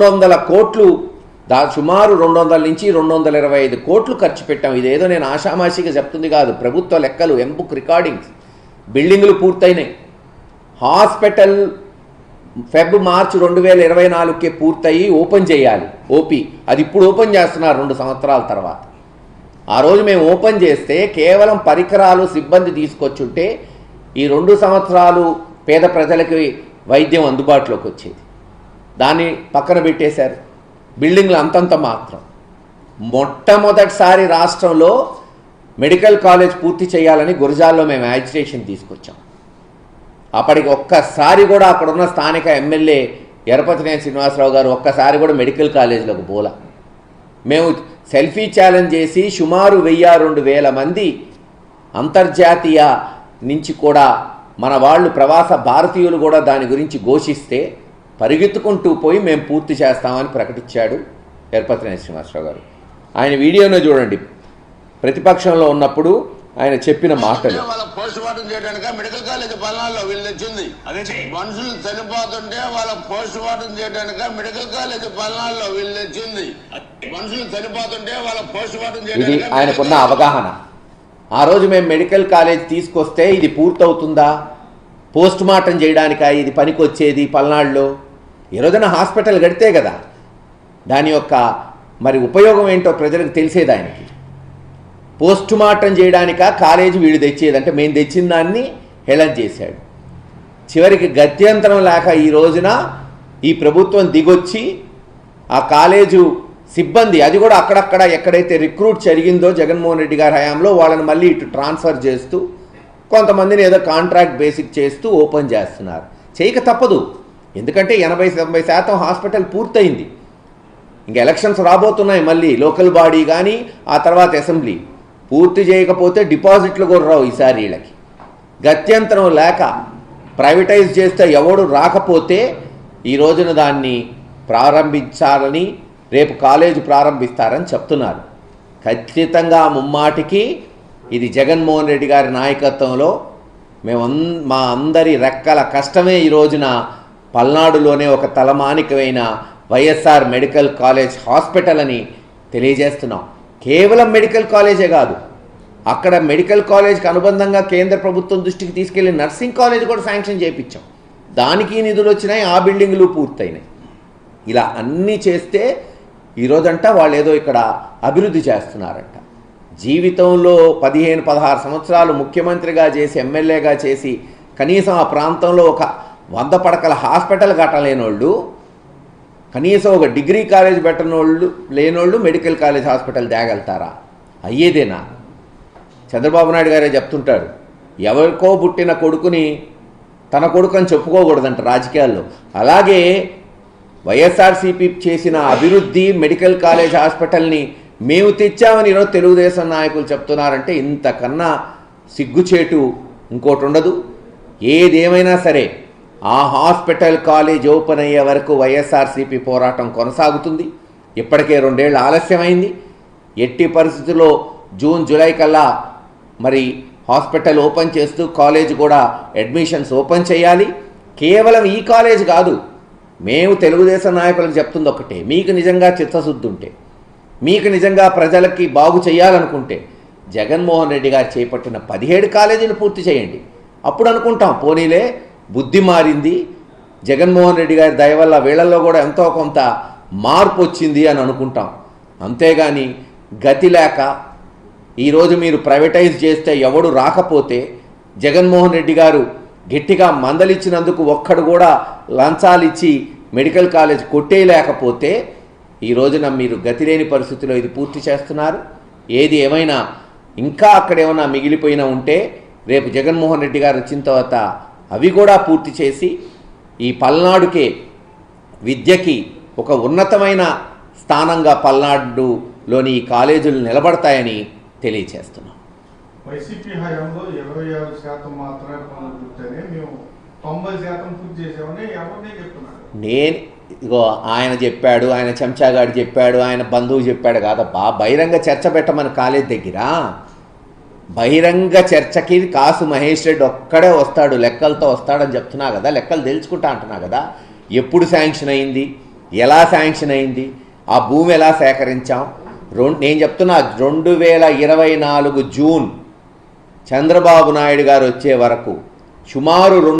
200 కోట్లు సుమారు 200 నుంచి 225 కోట్లు ఖర్చు పెట్టాం. ఇదేదో నేను ఆషామాషిగా చెప్తుంది కాదు, ప్రభుత్వ లెక్కలు, ఎంబుక్ రికార్డింగ్స్. బిల్డింగులు పూర్తయినాయి. హాస్పిటల్ మార్చి 2024కే పూర్తయి ఓపెన్ చేయాలి ఓపీ. అది ఇప్పుడు ఓపెన్ చేస్తున్నారు 2 సంవత్సరాల తర్వాత. ఆ రోజు మేము ఓపెన్ చేస్తే కేవలం పరికరాలు, సిబ్బంది తీసుకొచ్చుంటే ఈ 2 సంవత్సరాలు పేద ప్రజలకి వైద్యం అందుబాటులోకి వచ్చేది. దాన్ని పక్కన పెట్టేశారు. బిల్డింగ్లు అంతంత మాత్రం. మొట్టమొదటిసారి రాష్ట్రంలో మెడికల్ కాలేజ్ పూర్తి చేయాలని గురజాల్లో మేము యాజిటేషన్ తీసుకొచ్చాం. అప్పటికి ఒక్కసారి కూడా అక్కడున్న స్థానిక ఎమ్మెల్యే ఎర్రపతినేని శ్రీనివాసరావు గారు ఒక్కసారి కూడా మెడికల్ కాలేజీలోకి పోలా. మేము సెల్ఫీ ఛాలెంజ్ చేసి సుమారు 1000-2000 మంది అంతర్జాతీయ నుంచి కూడా మన వాళ్ళు ప్రవాస భారతీయులు కూడా దాని గురించి ఘోషిస్తే పరిగెత్తుకుంటూ పోయి మేము పూర్తి చేస్తామని ప్రకటించాడు ఎర్రపతినేని శ్రీనివాసరావు గారు. ఆయన వీడియోను చూడండి. ప్రతిపక్షంలో ఉన్నప్పుడు ఆయన చెప్పిన మాటలు. పోస్ట్ మార్టం చేయడానికి మెడికల్ కాలేజ్ పల్నాడులో వీళ్ళు తెచ్చింది. మనుషులు చనిపోతుంటే వాళ్ళ పోస్ట్ మార్టం చేయడానికి మెడికల్ కాలేజ్ పల్నాడులో వీళ్ళు తెచ్చింది. మనుషులు చనిపోతుంటే వాళ్ళ పోస్ట్ మార్టం ఇది ఆయనకున్న అవగాహన. ఆ రోజు మేము మెడికల్ కాలేజ్ తీసుకొస్తే ఇది పూర్తవుతుందా, పోస్ట్ మార్టం చేయడానికా ఇది పనికొచ్చేది పల్నాడులో? ఈ రోజున హాస్పిటల్ కడితే కదా దాని యొక్క మరి ఉపయోగం ఏంటో ప్రజలకు తెలిసేది. ఆయనకి పోస్ట్ మార్టం చేయడానిక కాలేజీ వీడు తెచ్చేది అంటే మేము తెచ్చిన దాన్ని హేళన చేశాడు. చివరికి గత్యంతరం లేక ఈ రోజున ఈ ప్రభుత్వం దిగొచ్చి ఆ కాలేజు సిబ్బంది, అది కూడా అక్కడక్కడ ఎక్కడైతే రిక్రూట్ జరిగిందో జగన్మోహన్ రెడ్డి గారి హయాంలో, వాళ్ళని మళ్ళీ ఇటు ట్రాన్స్ఫర్ చేస్తూ కొంతమందిని ఏదో కాంట్రాక్ట్ బేసిక్ చేస్తూ ఓపెన్ చేస్తున్నారు. చేయక తప్పదు. ఎందుకంటే 80-90% హాస్పిటల్ పూర్తయింది. ఇంక ఎలక్షన్స్ రాబోతున్నాయి, మళ్ళీ లోకల్ బాడీ కానీ ఆ తర్వాత అసెంబ్లీ. పూర్తి చేయకపోతే డిపాజిట్లు కూడా రావు ఈసారి వీళ్ళకి. గత్యంతరం లేక ప్రైవేటైజ్ చేస్తే ఎవడు రాకపోతే ఈ రోజున దాన్ని ప్రారంభించాలని, రేపు కాలేజీ ప్రారంభిస్తారని చెప్తున్నారు. ఖచ్చితంగా ముమ్మాటికి ఇది జగన్మోహన్ రెడ్డి గారి నాయకత్వంలో మా అందరి రెక్కల కష్టమే ఈ రోజున పల్నాడులోనే ఒక తలమానికమైన వైఎస్ఆర్ మెడికల్ కాలేజ్ హాస్పిటల్ అని తెలియజేస్తున్నాం. కేవలం మెడికల్ కాలేజే కాదు, అక్కడ మెడికల్ కాలేజ్కి అనుబంధంగా కేంద్ర ప్రభుత్వం దృష్టికి తీసుకెళ్లి నర్సింగ్ కాలేజ్ కూడా శాంక్షన్ చేయించాం. దానికి నిధులు వచ్చినాయి, ఆ బిల్డింగులు పూర్తయినాయి. ఇలా అన్నీ చేస్తే ఈరోజంట వాళ్ళు ఏదో ఇక్కడ అభివృద్ధి చేస్తున్నారంట. జీవితంలో 15-16 సంవత్సరాలు ముఖ్యమంత్రిగా చేసి, ఎమ్మెల్యేగా చేసి కనీసం ఆ ప్రాంతంలో ఒక 100 పడకల హాస్పిటల్ కట్టలేనోళ్ళు, కనీసం ఒక డిగ్రీ కాలేజ్ లేనోళ్ళు మెడికల్ కాలేజ్ హాస్పిటల్ తేగలుగుతారా? అయ్యేదేనా? చంద్రబాబు నాయుడు గారే చెప్తుంటాడు, ఎవరికో పుట్టిన కొడుకుని తన కొడుకు అని చెప్పుకోకూడదంట రాజకీయాల్లో. అలాగే వైఎస్ఆర్సీపీ చేసిన అభివృద్ధి మెడికల్ కాలేజ్ హాస్పిటల్ని మేము తెచ్చామని ఈరోజు తెలుగుదేశం నాయకులు చెప్తున్నారంటే ఇంతకన్నా సిగ్గుచేటు ఇంకోటి ఉండదు. ఏదేమైనా సరే ఆ హాస్పిటల్ కాలేజ్ ఓపెన్ అయ్యే వరకు వైఎస్ఆర్సీపీ పోరాటం కొనసాగుతుంది. ఇప్పటికే 2 ఏళ్ళు ఆలస్యమైంది. ఎట్టి పరిస్థితుల్లో జూన్ జూలై కల్లా మరి హాస్పిటల్ ఓపెన్ చేస్తూ కాలేజ్ కూడా అడ్మిషన్స్ ఓపెన్ చేయాలి. కేవలం ఈ కాలేజ్ కాదు, మేము తెలుగుదేశం నాయకులకు చెప్తుంది ఒకటే, మీకు నిజంగా చిత్తశుద్ధి ఉంటే, మీకు నిజంగా ప్రజలకి బాగు చేయాలనుకుంటే జగన్మోహన్ రెడ్డి గారు చేపట్టిన 17 కాలేజీలు పూర్తి చేయండి. అప్పుడు అనుకుంటాం పోనీలే బుద్ధి మారింది, జగన్మోహన్ రెడ్డి గారి దయ వల్ల వీళ్ళల్లో కూడా ఎంతో కొంత మార్పు వచ్చింది అని అనుకుంటాం. అంతేగాని గతి లేక ఈరోజు మీరు ప్రైవేటైజ్ చేస్తే ఎవడు రాకపోతే, జగన్మోహన్ రెడ్డి గారు గట్టిగా మందలిచ్చినందుకు ఒక్కడు కూడా లంచాలు ఇచ్చి మెడికల్ కాలేజ్ కొట్టేయలేకపోతే ఈ రోజున మీరు గతి లేని పరిస్థితిలో ఇది పూర్తి చేస్తున్నారు. ఏది ఏమైనా ఇంకా అక్కడేమైనా మిగిలిపోయినా ఉంటే రేపు జగన్మోహన్ రెడ్డి గారు వచ్చిన తర్వాత అవి కూడా పూర్తి చేసి ఈ పల్నాడుకే విద్యకి ఒక ఉన్నతమైన స్థానంగా పల్నాడులోని ఈ కాలేజీలు నిలబడతాయని తెలియచేస్తున్నాం. వైసీపీ హయాంలో 25% మాత్రమే పనులు పూర్తయినాయి, మేము 90% పూర్తి చేసామని ఎవరినే చెప్తున్నారు. ఇగో ఆయన చెప్పాడు, ఆయన చెంచాగాడు చెప్పాడు, ఆయన బంధువు చెప్పాడు కాదబ్బా. బహిరంగ చర్చ పెట్టమని కాలేజ్ దగ్గర బహిరంగ చర్చకి కాసు మహేష్ రెడ్డి ఒక్కడే వస్తాడు, లెక్కలతో వస్తాడని చెప్తున్నా కదా, లెక్కలు తెలుసుకుంటా అంటున్నా కదా. ఎప్పుడు శాంక్షన్ అయింది, ఎలా శాంక్షన్ అయింది, ఆ భూమి ఎలా సేకరించాం? నేను చెప్తున్నా 2024 జూన్ చంద్రబాబు నాయుడు గారు వచ్చే వరకు సుమారు